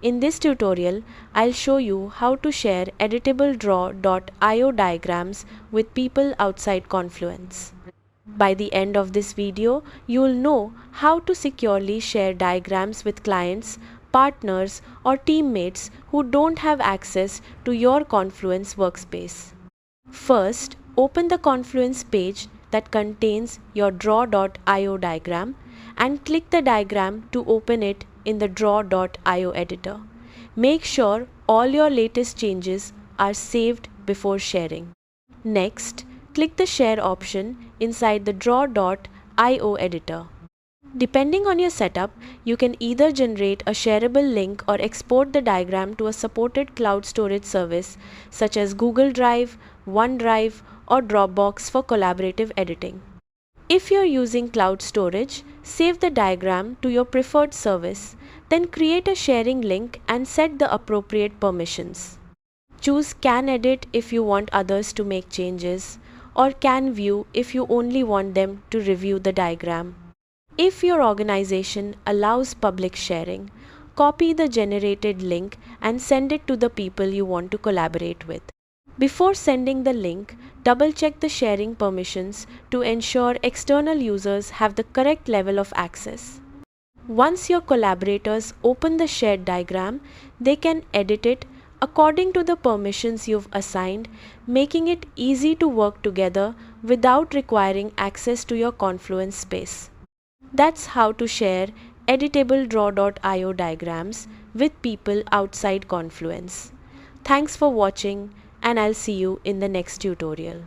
In this tutorial, I'll show you how to share editable draw.io diagrams with people outside Confluence. By the end of this video, you'll know how to securely share diagrams with clients, partners, or teammates who don't have access to your Confluence workspace. First, open the Confluence page that contains your draw.io diagram and click the diagram to open it in the draw.io editor. Make sure all your latest changes are saved before sharing. Next, click the share option inside the draw.io editor. Depending on your setup, you can either generate a shareable link or export the diagram to a supported cloud storage service such as Google Drive, OneDrive, or Dropbox for collaborative editing. If you're using cloud storage, save the diagram to your preferred service, then create a sharing link and set the appropriate permissions. Choose Can Edit if you want others to make changes, or Can View if you only want them to review the diagram. If your organization allows public sharing, copy the generated link and send it to the people you want to collaborate with. Before sending the link, double-check the sharing permissions to ensure external users have the correct level of access. Once your collaborators open the shared diagram, they can edit it according to the permissions you've assigned, making it easy to work together without requiring access to your Confluence space. That's how to share editable draw.io diagrams with people outside Confluence. Thanks for watching, and I'll see you in the next tutorial.